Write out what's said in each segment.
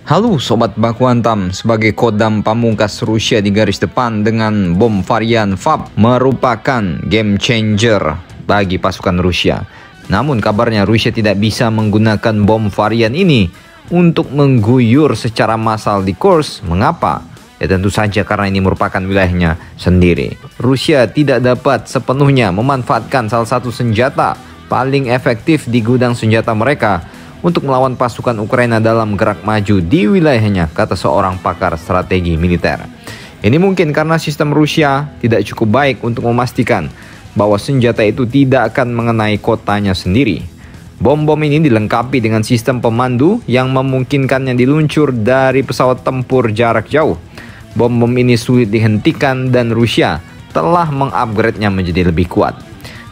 Halo Sobat Baku Hantam, sebagai kodam pamungkas Rusia di garis depan dengan bom varian FAB merupakan game changer bagi pasukan Rusia. Namun kabarnya Rusia tidak bisa menggunakan bom varian ini untuk mengguyur secara massal di Kursk. Mengapa? Ya tentu saja karena ini merupakan wilayahnya sendiri. Rusia tidak dapat sepenuhnya memanfaatkan salah satu senjata paling efektif di gudang senjata mereka untuk melawan pasukan Ukraina dalam gerak maju di wilayahnya, kata seorang pakar strategi militer. Ini mungkin karena sistem Rusia tidak cukup baik untuk memastikan bahwa senjata itu tidak akan mengenai kotanya sendiri. Bom-bom ini dilengkapi dengan sistem pemandu yang memungkinkannya diluncur dari pesawat tempur jarak jauh. Bom-bom ini sulit dihentikan dan Rusia telah mengupgrade-nya menjadi lebih kuat.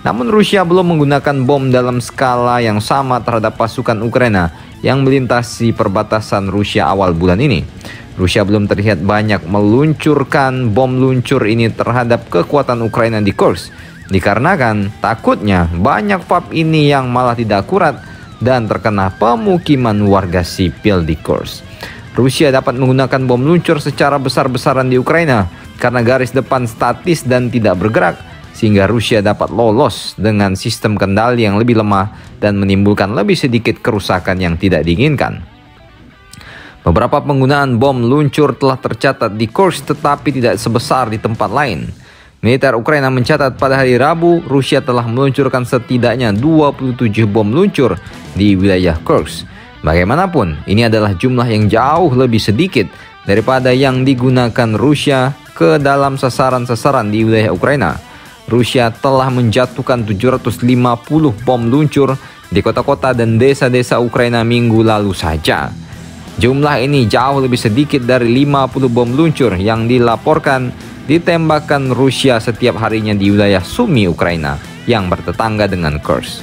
Namun Rusia belum menggunakan bom dalam skala yang sama terhadap pasukan Ukraina yang melintasi perbatasan Rusia awal bulan ini. Rusia belum terlihat banyak meluncurkan bom luncur ini terhadap kekuatan Ukraina di Kursk, dikarenakan takutnya banyak FAB ini yang malah tidak akurat dan terkena pemukiman warga sipil di Kursk. Rusia dapat menggunakan bom luncur secara besar-besaran di Ukraina karena garis depan statis dan tidak bergerak, sehingga Rusia dapat lolos dengan sistem kendali yang lebih lemah dan menimbulkan lebih sedikit kerusakan yang tidak diinginkan. Beberapa penggunaan bom luncur telah tercatat di Kursk tetapi tidak sebesar di tempat lain. Militer Ukraina mencatat pada hari Rabu, Rusia telah meluncurkan setidaknya 27 bom luncur di wilayah Kursk. Bagaimanapun, ini adalah jumlah yang jauh lebih sedikit daripada yang digunakan Rusia ke dalam sasaran-sasaran di wilayah Ukraina. Rusia telah menjatuhkan 750 bom luncur di kota-kota dan desa-desa Ukraina minggu lalu saja. Jumlah ini jauh lebih sedikit dari 50 bom luncur yang dilaporkan ditembakkan Rusia setiap harinya di wilayah Sumy, Ukraina yang bertetangga dengan Kursk.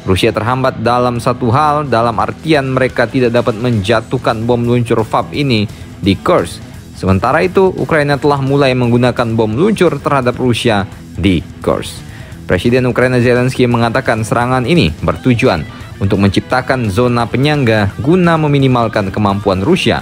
Rusia terhambat dalam satu hal, dalam artian mereka tidak dapat menjatuhkan bom luncur FAB ini di Kursk. Sementara itu, Ukraina telah mulai menggunakan bom luncur terhadap Rusia di Kursk. Presiden Ukraina Zelensky mengatakan serangan ini bertujuan untuk menciptakan zona penyangga guna meminimalkan kemampuan Rusia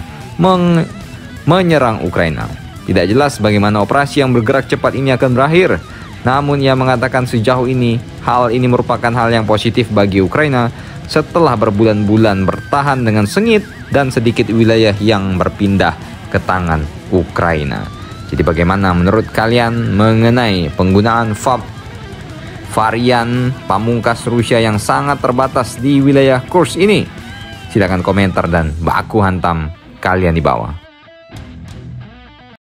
menyerang Ukraina. Tidak jelas bagaimana operasi yang bergerak cepat ini akan berakhir. Namun ia mengatakan sejauh ini hal ini merupakan hal yang positif bagi Ukraina setelah berbulan-bulan bertahan dengan sengit dan sedikit wilayah yang berpindah ke tangan Ukraina. Jadi bagaimana menurut kalian mengenai penggunaan FAB varian pamungkas Rusia yang sangat terbatas di wilayah Kursk ini? Silahkan komentar dan baku hantam kalian di bawah.